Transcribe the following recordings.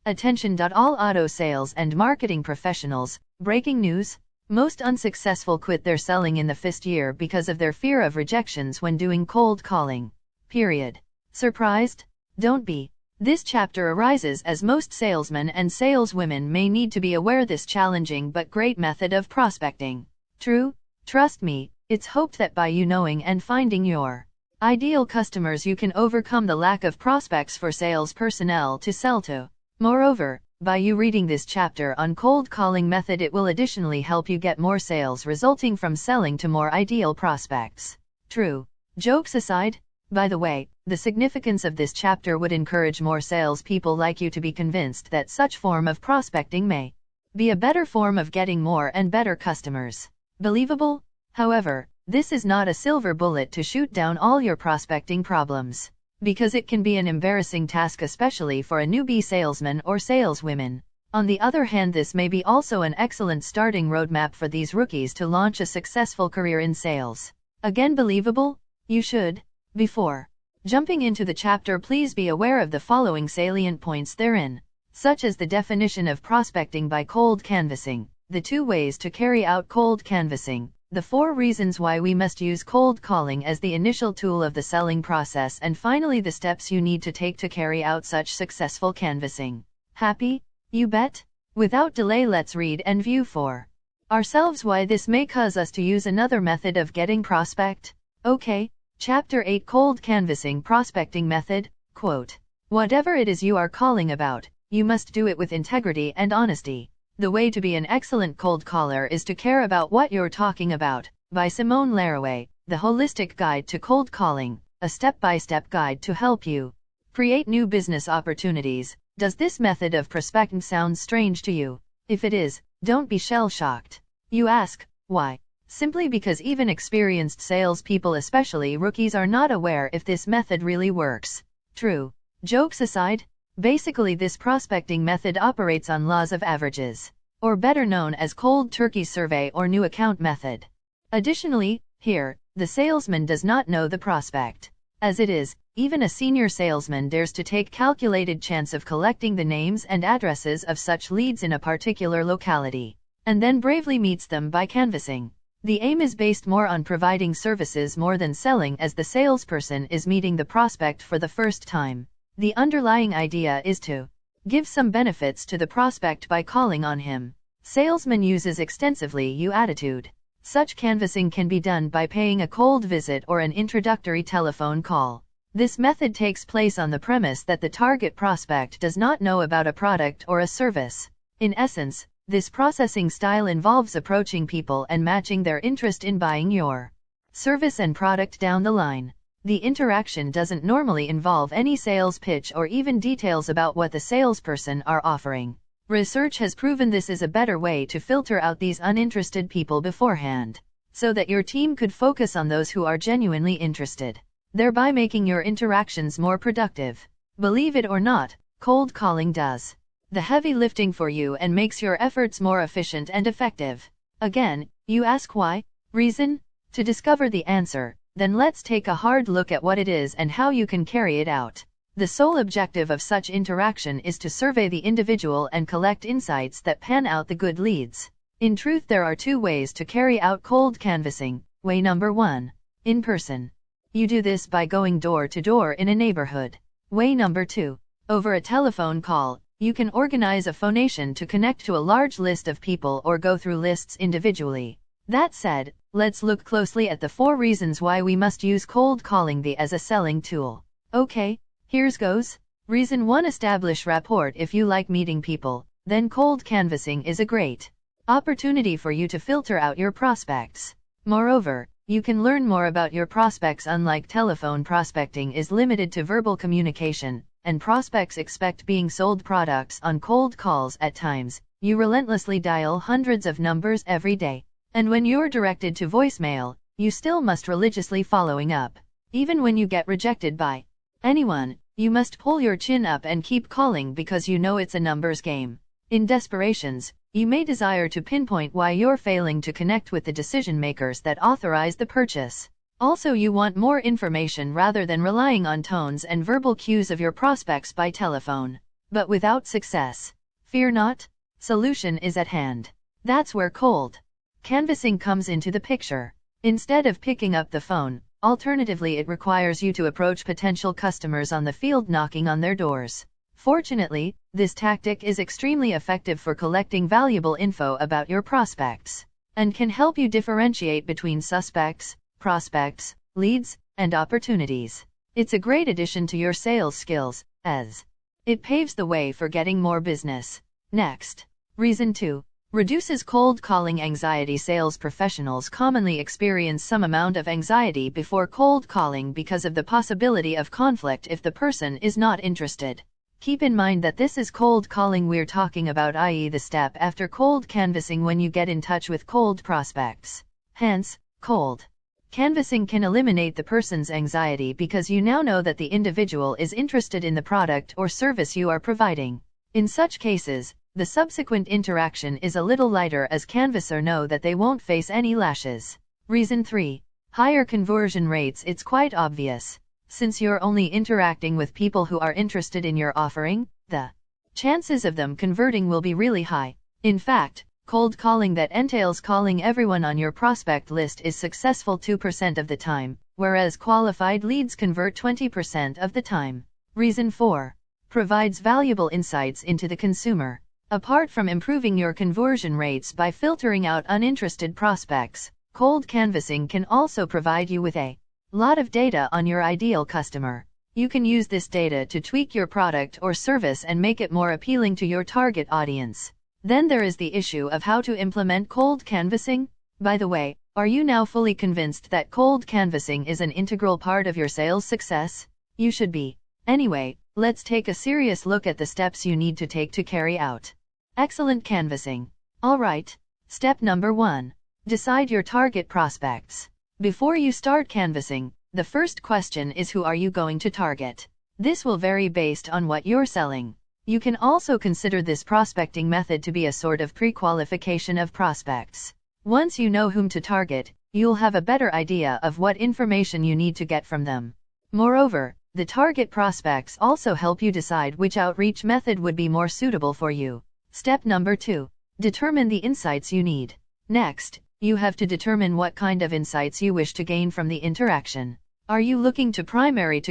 Attention! All auto sales and marketing professionals, breaking news. Most unsuccessful quit their selling in the first year because of their fear of rejections when doing cold calling. Period. Surprised? Don't be. This chapter arises as most salesmen and saleswomen may need to be aware this challenging but great method of prospecting. True? Trust me, it's hoped that by you knowing and finding your ideal customers you can overcome the lack of prospects for sales personnel to sell to. Moreover, by you reading this chapter on cold calling method it will additionally help you get more sales resulting from selling to more ideal prospects. True. Jokes aside, by the way, the significance of this chapter would encourage more salespeople like you to be convinced that such form of prospecting may be a better form of getting more and better customers. Believable? However, this is not a silver bullet to shoot down all your prospecting problems, because it can be an embarrassing task especially for a newbie salesman or saleswoman. On the other hand, this may be also an excellent starting roadmap for these rookies to launch a successful career in sales. Again, believable? You should. Before jumping into the chapter, please be aware of the following salient points therein, such as the definition of prospecting by cold canvassing, the 2 ways to carry out cold canvassing, the 4 reasons why we must use cold calling as the initial tool of the selling process, and finally the steps you need to take to carry out such successful canvassing. Happy? You bet? Without delay, let's read and view for ourselves why this may cause us to use another method of getting prospect. Okay. Chapter 8, Cold Canvassing Prospecting Method. Quote, whatever it is you are calling about, you must do it with integrity and honesty. The way to be an excellent cold caller is to care about what you're talking about. By Simone Laraway, The Holistic Guide to Cold Calling, a step-by-step guide to help you create new business opportunities. Does this method of prospecting sound strange to you? If it is, don't be shell-shocked. You ask, why? Simply because even experienced salespeople, especially rookies, are not aware if this method really works. True. Jokes aside, basically this prospecting method operates on laws of averages, or better known as cold turkey survey or new account method. Additionally, here, the salesman does not know the prospect. As it is, even a senior salesman dares to take calculated chance of collecting the names and addresses of such leads in a particular locality, and then bravely meets them by canvassing. The aim is based more on providing services more than selling, as the salesperson is meeting the prospect for the first time. The underlying idea is to give some benefits to the prospect by calling on him. Salesman uses extensively you attitude. Such canvassing can be done by paying a cold visit or an introductory telephone call. This method takes place on the premise that the target prospect does not know about a product or a service. In essence, this processing style involves approaching people and matching their interest in buying your service and product down the line. The interaction doesn't normally involve any sales pitch or even details about what the salesperson are offering. Research has proven this is a better way to filter out these uninterested people beforehand, so that your team could focus on those who are genuinely interested, thereby making your interactions more productive. Believe it or not, cold calling does the heavy lifting for you and makes your efforts more efficient and effective. Again, you ask why? Reason? To discover the answer, then let's take a hard look at what it is and how you can carry it out. The sole objective of such interaction is to survey the individual and collect insights that pan out the good leads. In truth, there are 2 ways to carry out cold canvassing. Way number 1. In person. You do this by going door to door in a neighborhood. Way number 2. Over a telephone call. You can organize a phonation to connect to a large list of people or go through lists individually. That said, let's look closely at the 4 reasons why we must use cold calling as a selling tool. Okay, here's goes. Reason 1. Establish rapport. If you like meeting people, then cold canvassing is a great opportunity for you to filter out your prospects. Moreover, you can learn more about your prospects. Unlike telephone prospecting is limited to verbal communication, and prospects expect being sold products on cold calls at times, you relentlessly dial hundreds of numbers every day. And when you're directed to voicemail, you still must religiously following up. Even when you get rejected by anyone, you must pull your chin up and keep calling because you know it's a numbers game. In desperations, you may desire to pinpoint why you're failing to connect with the decision makers that authorize the purchase. Also, you want more information rather than relying on tones and verbal cues of your prospects by telephone. but without success. Fear not, solution is at hand. That's where cold canvassing comes into the picture. Instead of picking up the phone, alternatively it requires you to approach potential customers on the field knocking on their doors. Fortunately, this tactic is extremely effective for collecting valuable info about your prospects, and can help you differentiate between suspects, prospects, leads, and opportunities. It's a great addition to your sales skills, as it paves the way for getting more business. Next, reason 2. Reduces cold calling anxiety. Sales professionals commonly experience some amount of anxiety before cold calling because of the possibility of conflict if the person is not interested. Keep in mind that this is cold calling we're talking about, i.e. the step after cold canvassing when you get in touch with cold prospects. Hence, cold canvassing can eliminate the person's anxiety because you now know that the individual is interested in the product or service you are providing. In such cases, the subsequent interaction is a little lighter as canvasser know that they won't face any lashes. Reason 3. Higher conversion rates. It's quite obvious. Since you're only interacting with people who are interested in your offering, the chances of them converting will be really high. In fact, cold calling that entails calling everyone on your prospect list is successful 2% of the time, whereas qualified leads convert 20% of the time. Reason 4. Provides valuable insights into the consumer. Apart from improving your conversion rates by filtering out uninterested prospects, cold canvassing can also provide you with a lot of data on your ideal customer. You can use this data to tweak your product or service and make it more appealing to your target audience. Then there is the issue of how to implement cold canvassing. By the way, are you now fully convinced that cold canvassing is an integral part of your sales success? You should be. Anyway, let's take a serious look at the steps you need to take to carry out excellent canvassing. Alright. Step number 1. Decide your target prospects. Before you start canvassing, the first question is, who are you going to target? This will vary based on what you're selling. You can also consider this prospecting method to be a sort of pre-qualification of prospects. Once you know whom to target, you'll have a better idea of what information you need to get from them. Moreover, the target prospects also help you decide which outreach method would be more suitable for you. Step number 2. Determine the insights you need. Next, you have to determine what kind of insights you wish to gain from the interaction. Are you looking to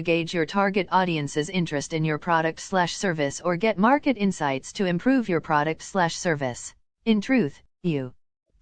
gauge your target audience's interest in your product/service or get market insights to improve your product/service? In truth, you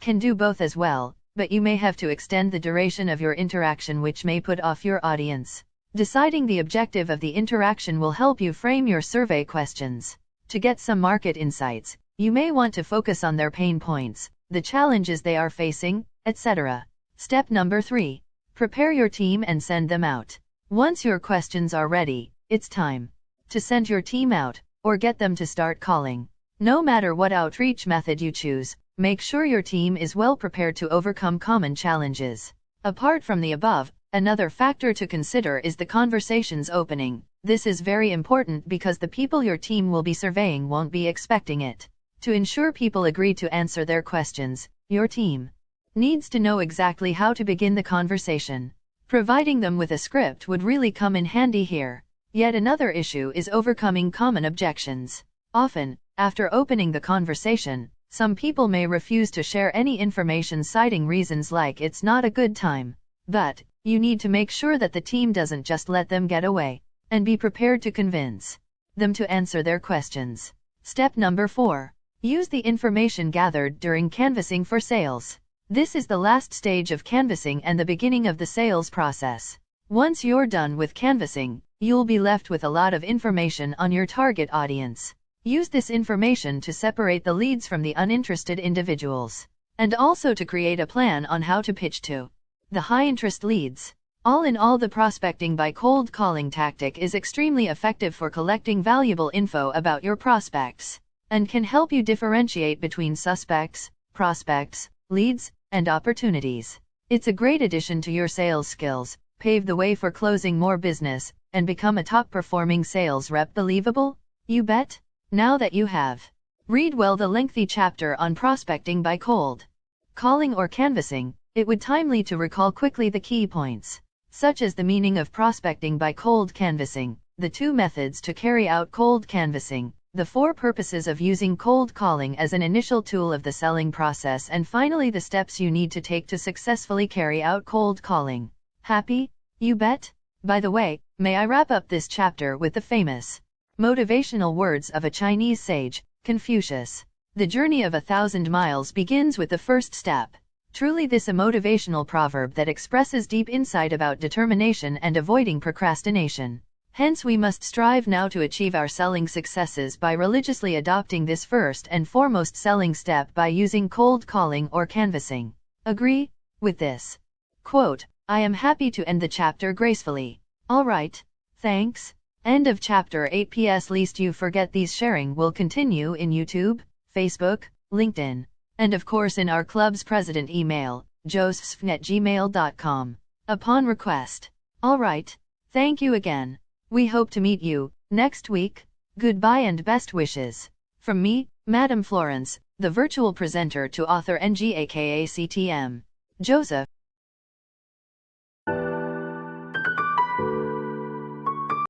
can do both as well, but you may have to extend the duration of your interaction, which may put off your audience. Deciding the objective of the interaction will help you frame your survey questions. To get some market insights, you may want to focus on their pain points, the challenges they are facing, etc. Step number 3. Prepare your team and send them out. Once your questions are ready, it's time to send your team out, or get them to start calling. No matter what outreach method you choose, make sure your team is well prepared to overcome common challenges. Apart from the above, another factor to consider is the conversation's opening. This is very important because the people your team will be surveying won't be expecting it. To ensure people agree to answer their questions, your team needs to know exactly how to begin the conversation. Providing them with a script would really come in handy here. Yet another issue is overcoming common objections. Often, after opening the conversation, some people may refuse to share any information, citing reasons like it's not a good time. But you need to make sure that the team doesn't just let them get away, and be prepared to convince them to answer their questions. Step number 4. Use the information gathered during canvassing for sales. This is the last stage of canvassing and the beginning of the sales process. Once you're done with canvassing, you'll be left with a lot of information on your target audience. Use this information to separate the leads from the uninterested individuals, and also to create a plan on how to pitch to the high-interest leads. All in all, the prospecting by cold calling tactic is extremely effective for collecting valuable info about your prospects, and can help you differentiate between suspects, prospects, leads, and opportunities. It's a great addition to your sales skills, pave the way for closing more business, and become a top-performing sales rep. Believable? You bet. Now that you have read well the lengthy chapter on prospecting by cold calling or canvassing, it would timely to recall quickly the key points, such as the meaning of prospecting by cold canvassing, the two methods to carry out cold canvassing, the 4 purposes of using cold calling as an initial tool of the selling process, and finally the steps you need to take to successfully carry out cold calling. Happy? You bet! By the way, may I wrap up this chapter with the famous motivational words of a Chinese sage, Confucius. The journey of 1,000 miles begins with the first step. Truly, this a motivational proverb that expresses deep insight about determination and avoiding procrastination. Hence we must strive now to achieve our selling successes by religiously adopting this first and foremost selling step by using cold calling or canvassing. Agree with this? Quote, I am happy to end the chapter gracefully. Alright, thanks. End of chapter 8. PS Least you forget these sharing will continue in YouTube, Facebook, LinkedIn, and of course in our club's president email, josephsfn@gmail.com, upon request. Alright, thank you again. We hope to meet you next week. Goodbye and best wishes. From me, Madam Florence, the virtual presenter to author NG aka CTM. Joseph.